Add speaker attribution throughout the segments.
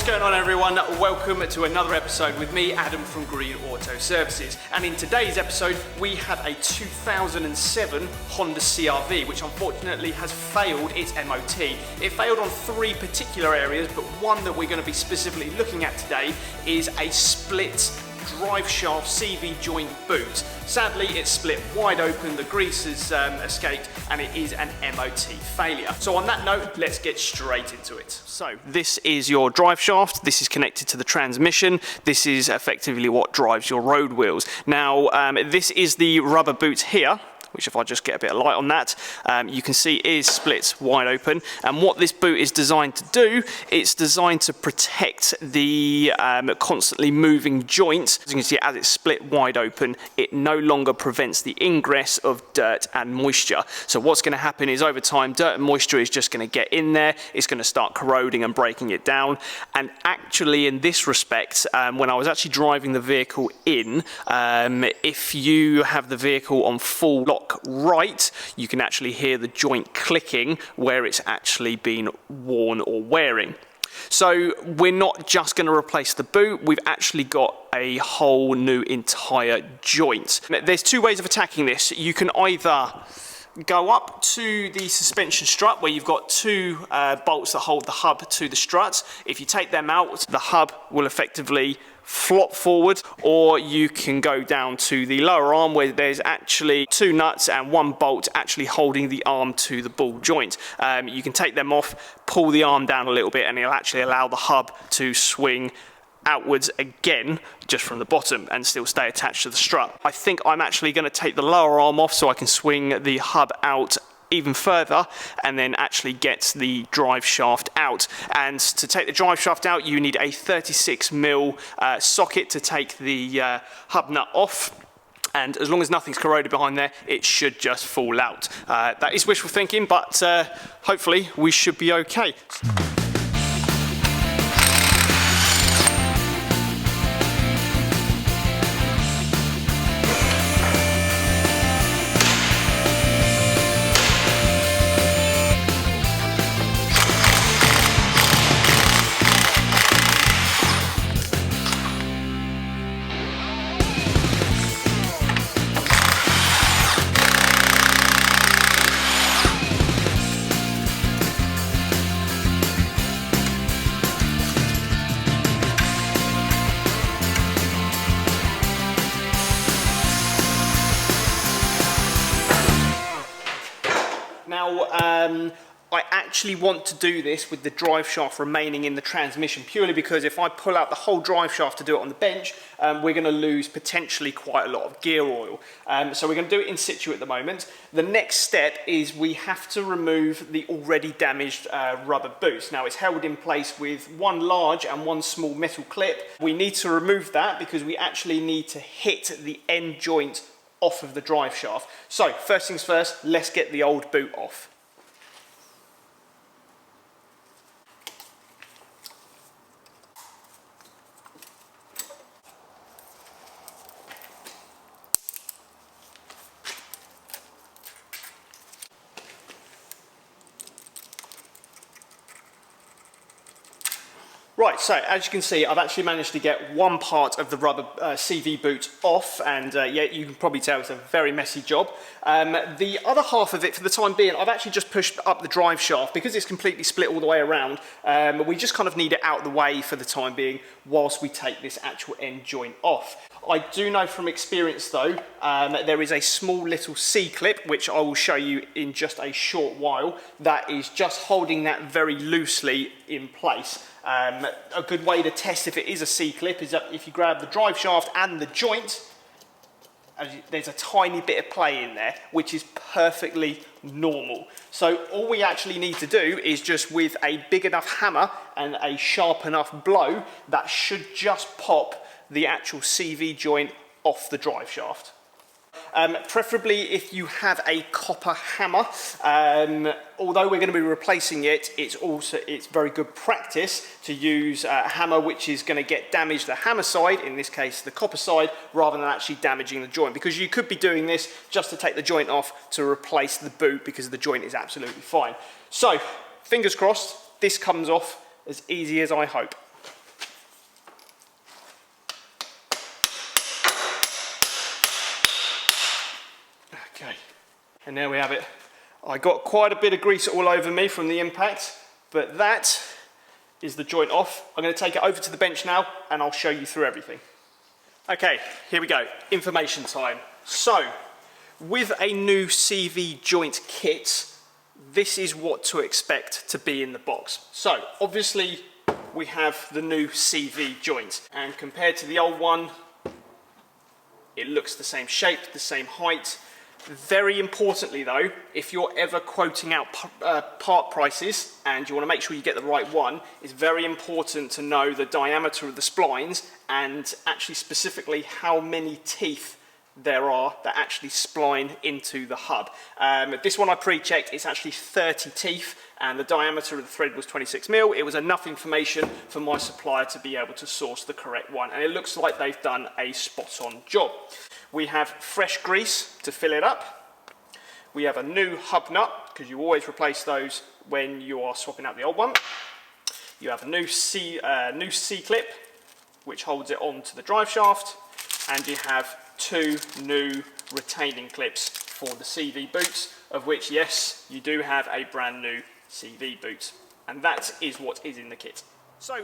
Speaker 1: What's going on, everyone? Welcome to another episode with me, Adam from Green Auto Services. And in today's episode, we have a 2007 Honda CR-V, which unfortunately has failed its MOT. It failed on three particular areas, but one that we're going to be specifically looking at today is a split driveshaft CV joint boot. Sadly, it's split wide open, the grease has escaped, and it is an MOT failure. So on that note, let's get straight into it. So this is your driveshaft, this is connected to the transmission, this is effectively what drives your road wheels. Now, this is the rubber boot here, which if I just get a bit of light on that, you can see is split wide open. And what this boot is designed to do, it's designed to protect the constantly moving joint. As you can see, as it's split wide open, it no longer prevents the ingress of dirt and moisture. So what's going to happen is over time, dirt and moisture is just going to get in there, it's going to start corroding and breaking it down. And actually in this respect, when I was actually driving the vehicle in, if you have the vehicle on full lock right, you can actually hear the joint clicking where it's actually been worn or wearing. So we're not just going to replace the boot, we've actually got a whole new entire joint. There's two ways of attacking this. You can either go up to the suspension strut where you've got two bolts that hold the hub to the strut. If you take them out, the hub will effectively flop forward, or you can go down to the lower arm where there's actually two nuts and one bolt actually holding the arm to the ball joint. You can take them off, pull the arm down a little bit, and it'll actually allow the hub to swing outwards again just from the bottom and still stay attached to the strut. I think I'm actually going to take the lower arm off so I can swing the hub out even further and then actually get the drive shaft out. And to take the drive shaft out, you need a 36mm socket to take the hub nut off. And as long as nothing's corroded behind there, it should just fall out. That is wishful thinking, but hopefully we should be okay. Now, I actually want to do this with the drive shaft remaining in the transmission, purely because if I pull out the whole drive shaft to do it on the bench, we're going to lose potentially quite a lot of gear oil. So we're going to do it in situ at the moment. The next step is we have to remove the already damaged rubber boots. Now, it's held in place with one large and one small metal clip. We need to remove that because we actually need to hit the end joint off of the drive shaft. So first things first, let's get the old boot off. Right, so as you can see, I've actually managed to get one part of the rubber CV boot off, and yeah, you can probably tell it's a very messy job. The other half of it, for the time being, I've actually just pushed up the drive shaft because it's completely split all the way around. We just kind of need it out of the way for the time being whilst we take this actual end joint off. I do know from experience though, there is a small little C-clip, which I will show you in just a short while, that is just holding that very loosely in place. A good way to test if it is a C-clip is that if you grab the drive shaft and the joint, there's a tiny bit of play in there, which is perfectly normal. So all we actually need to do is just with a big enough hammer and a sharp enough blow, that should just pop the actual CV joint off the drive shaft. Preferably if you have a copper hammer. Although we're going to be replacing it, it's very good practice to use a hammer which is going to get damaged the hammer side, in this case the copper side, rather than actually damaging the joint, because you could be doing this just to take the joint off to replace the boot because the joint is absolutely fine. So fingers crossed this comes off as easy as I hope. Okay, and there we have it. I got quite a bit of grease all over me from the impact, but that is the joint off. I'm going to take it over to the bench now and I'll show you through everything. Okay, here we go, information time. So, with a new CV joint kit, this is what to expect to be in the box. So, obviously, we have the new CV joint, and compared to the old one, it looks the same shape, the same height. Very importantly though, if you're ever quoting out part prices and you want to make sure you get the right one, it's very important to know the diameter of the splines and actually specifically how many teeth there are that actually spline into the hub. This one I pre-checked, it's actually 30 teeth and the diameter of the thread was 26 mil. It was enough information for my supplier to be able to source the correct one, and it looks like they've done a spot-on job. We have fresh grease to fill it up. We have a new hub nut, because you always replace those when you are swapping out the old one. You have a new C-clip, which holds it onto the drive shaft, and you have 2 new retaining clips for the CV boots, of which, yes, you do have a brand new CV boot, and that is what is in the kit. So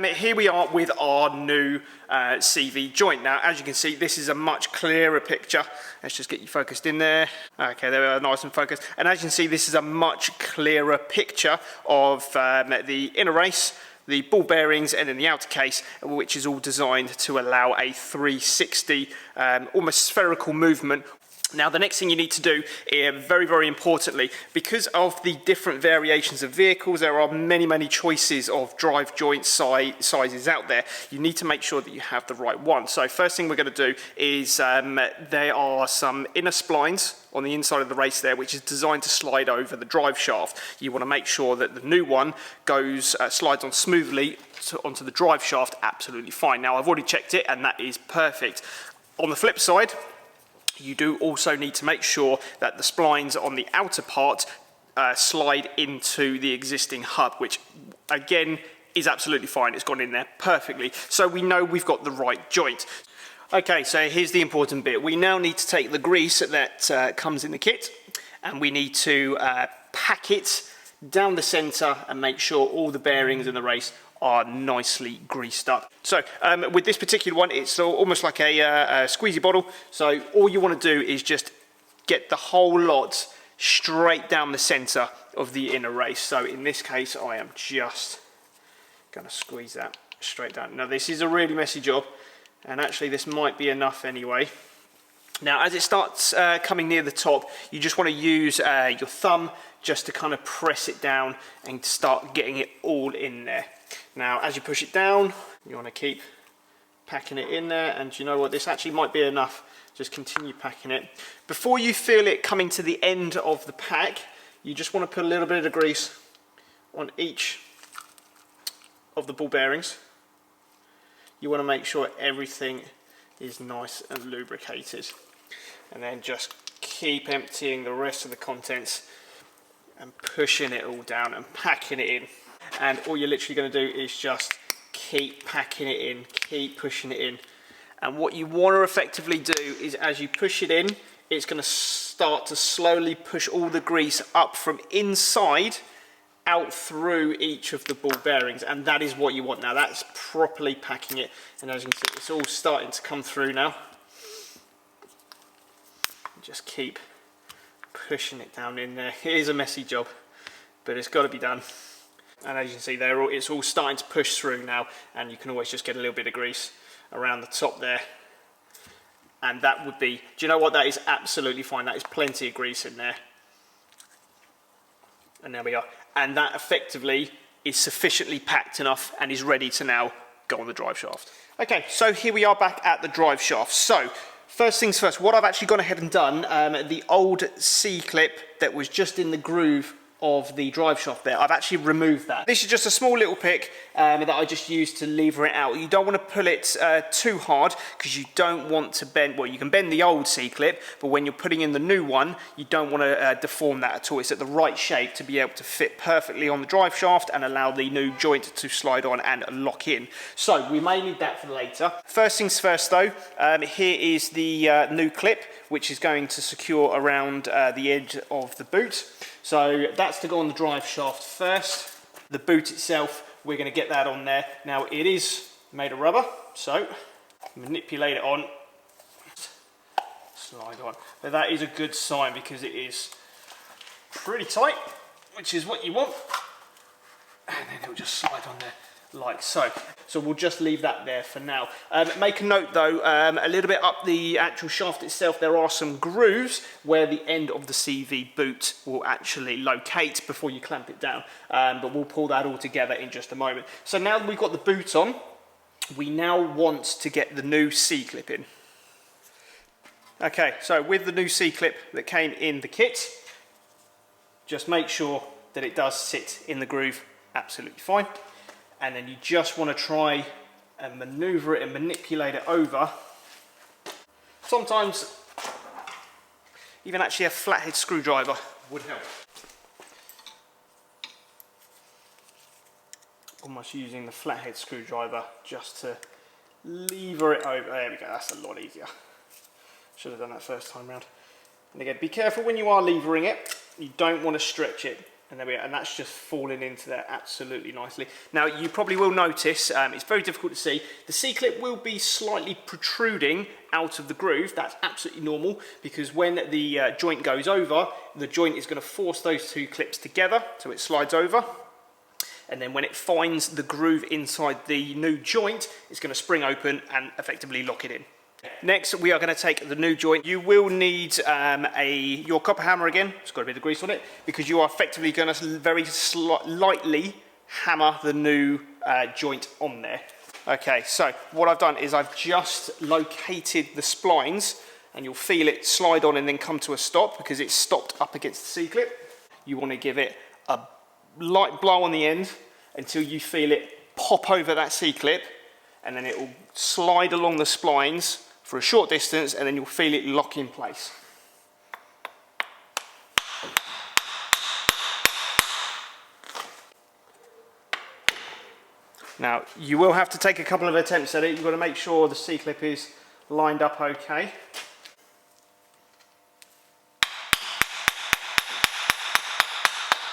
Speaker 1: here we are with our new CV joint. Now, as you can see, this is a much clearer picture. Let's just get you focused in there. Okay, there we are, nice and focused. And as you can see, this is a much clearer picture of the inner race, the ball bearings, and then the outer case, which is all designed to allow a 360, almost spherical movement. Now, the next thing you need to do, very, very importantly, because of the different variations of vehicles, there are many, many choices of drive joint sizes out there. You need to make sure that you have the right one. So first thing we're going to do is there are some inner splines on the inside of the race there, which is designed to slide over the drive shaft. You want to make sure that the new one slides on smoothly onto the drive shaft absolutely fine. Now, I've already checked it and that is perfect. On the flip side, you do also need to make sure that the splines on the outer part slide into the existing hub, which again is absolutely fine. It's gone in there perfectly. So we know we've got the right joint. Okay, so here's the important bit. We now need to take the grease that comes in the kit and we need to pack it down the center and make sure all the bearings in the race are nicely greased up. So with this particular one, it's almost like a squeezy bottle. So all you want to do is just get the whole lot straight down the center of the inner race. So in this case, I am just going to squeeze that straight down. Now this is a really messy job, and actually this might be enough anyway. Now as it starts coming near the top, you just want to use your thumb just to kind of press it down and start getting it all in there. Now, as you push it down, you want to keep packing it in there, and you know what, this actually might be enough. Just continue packing it. Before you feel it coming to the end of the pack, you just want to put a little bit of grease on each of the ball bearings. You want to make sure everything is nice and lubricated, and then just keep emptying the rest of the contents and pushing it all down and packing it in. And all you're literally going to do is just keep packing it in, keep pushing it in. And what you want to effectively do is, as you push it in, it's going to start to slowly push all the grease up from inside out through each of the ball bearings, and that is what you want. Now that's properly packing it, and as you can see, it's all starting to come through now. Just keep pushing it down in there. It is a messy job, but it's got to be done. And as you can see there, it's all starting to push through now, and you can always just get a little bit of grease around the top there. And that would be, do you know what, that is absolutely fine. That is plenty of grease in there. And there we are. And that effectively is sufficiently packed enough and is ready to now go on the drive shaft. Okay, so here we are back at the drive shaft. So first things first, what I've actually gone ahead and done, the old C-clip that was just in the groove of the drive shaft there, I've actually removed that. This is just a small little pick that I just used to lever it out. You don't want to pull it too hard because you don't want to bend, well, you can bend the old C-clip, but when you're putting in the new one, you don't want to deform that at all. It's at the right shape to be able to fit perfectly on the drive shaft and allow the new joint to slide on and lock in. So we may need that for later. First things first though, here is the new clip, which is going to secure around the edge of the boot. So that's to go on the drive shaft first. The boot itself, we're going to get that on there. Now it is made of rubber, so manipulate it on, slide on. But that is a good sign because it is pretty tight, which is what you want. And then it'll just slide on there like so. So we'll just leave that there for now. Make a note though, a little bit up the actual shaft itself, there are some grooves where the end of the CV boot will actually locate before you clamp it down. But we'll pull that all together in just a moment. So now that we've got the boot on, we now want to get the new C-clip in. Okay, so with the new C-clip that came in the kit, just make sure that it does sit in the groove absolutely fine. And then you just want to try and maneuver it and manipulate it over. Sometimes even actually a flathead screwdriver would help. Almost using the flathead screwdriver just to lever it over. There we go, that's a lot easier. Should have done that first time round. And again, be careful when you are levering it. You don't want to stretch it. And there we go, and that's just falling into there absolutely nicely. Now you probably will notice, it's very difficult to see, the C-clip will be slightly protruding out of the groove. That's absolutely normal because when the joint goes over, the joint is going to force those two clips together so it slides over. And then when it finds the groove inside the new joint, it's going to spring open and effectively lock it in. Next, we are going to take the new joint. You will need your copper hammer again. It's got a bit of grease on it because you are effectively going to very lightly hammer the new joint on there. Okay, so what I've done is I've just located the splines and you'll feel it slide on and then come to a stop because it's stopped up against the C-clip. You want to give it a light blow on the end until you feel it pop over that C-clip, and then it will slide along the splines for a short distance and then you'll feel it lock in place. Now you will have to take a couple of attempts at it. You've got to make sure the C-clip is lined up okay.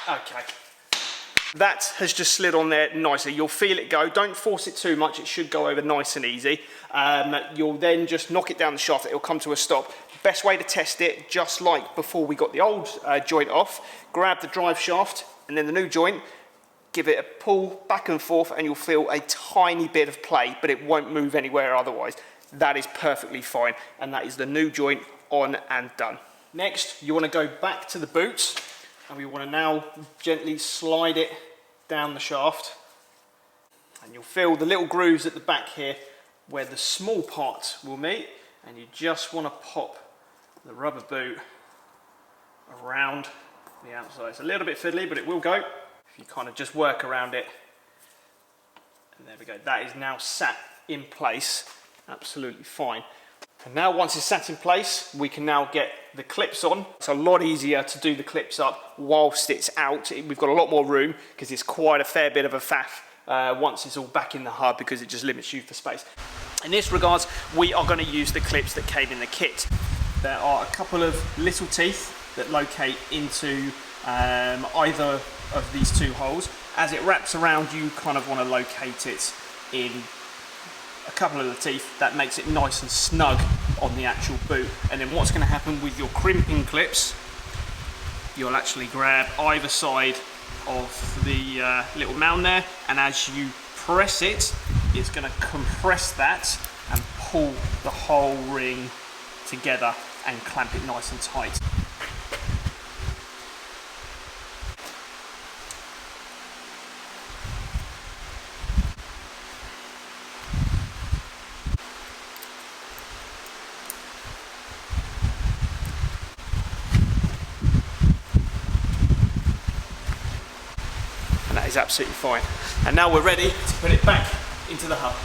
Speaker 1: Okay. That has just slid on there nicely. You'll feel it go. Don't force it too much. It should go over nice and easy. You'll then just knock it down the shaft. It'll come to a stop. Best way to test it, just like before we got the old joint off, grab the drive shaft and then the new joint, give it a pull back and forth and you'll feel a tiny bit of play, but it won't move anywhere otherwise. That is perfectly fine. And that is the new joint on and done. Next, you want to go back to the boot. And we want to now gently slide it down the shaft. And you'll feel the little grooves at the back here where the small parts will meet. And you just want to pop the rubber boot around the outside. It's a little bit fiddly, but it will go. If you kind of just work around it. And there we go. That is now sat in place. Absolutely fine. And now once it's sat in place, we can now get the clips on. It's a lot easier to do the clips up whilst it's out. We've got a lot more room because it's quite a fair bit of a faff once it's all back in the hub because it just limits you for space. In this regards, we are going to use the clips that came in the kit. There are a couple of little teeth that locate into either of these two holes. As it wraps around, you kind of want to locate it in a couple of the teeth. That makes it nice and snug on the actual boot. And then what's going to happen with your crimping clips, you'll actually grab either side of the little mound there, and as you press it, it's going to compress that and pull the whole ring together and clamp it nice and tight. is absolutely fine. And now we're ready to put it back into the hub.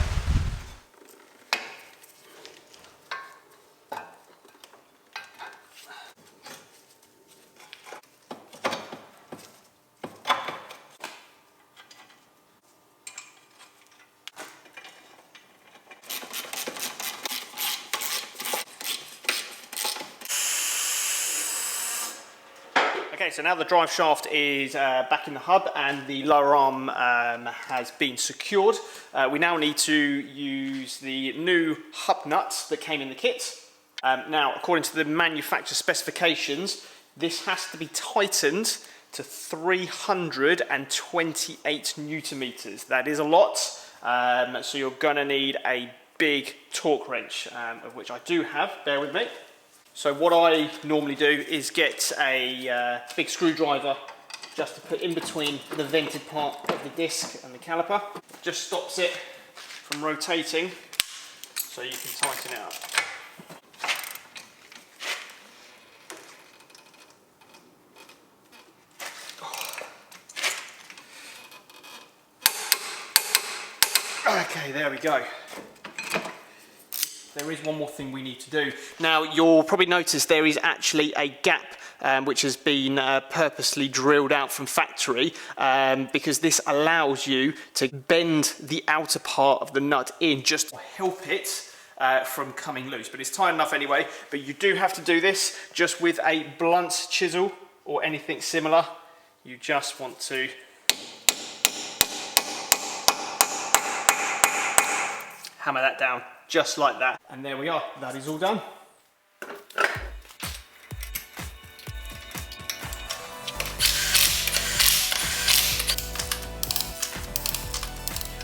Speaker 1: Okay, so now the drive shaft is back in the hub and the lower arm has been secured. We now need to use the new hub nuts that came in the kit. Now, according to the manufacturer specifications, this has to be tightened to 328 Newton meters. That is a lot, so you're gonna need a big torque wrench, of which I do have, bear with me. So what I normally do is get a big screwdriver just to put in between the vented part of the disc and the caliper. Just stops it from rotating so you can tighten it up. Okay, there we go. There is one more thing we need to do. Now, you'll probably notice there is actually a gap which has been purposely drilled out from factory because this allows you to bend the outer part of the nut in just to help it from coming loose. But it's tight enough anyway, but you do have to do this just with a blunt chisel or anything similar. You just want to hammer that down. Just like that. And there we are, that is all done.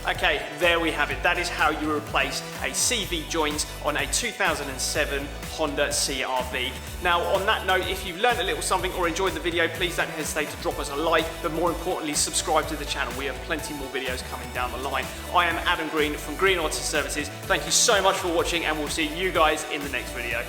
Speaker 1: Okay, there we have it. That is how you replace a CV joint on a 2007 Honda CR-V. Now, on that note, if you've learned a little something or enjoyed the video, please don't hesitate to drop us a like, but more importantly, subscribe to the channel. We have plenty more videos coming down the line. I am Adam Green from Green Auto Services. Thank you so much for watching, and we'll see you guys in the next video.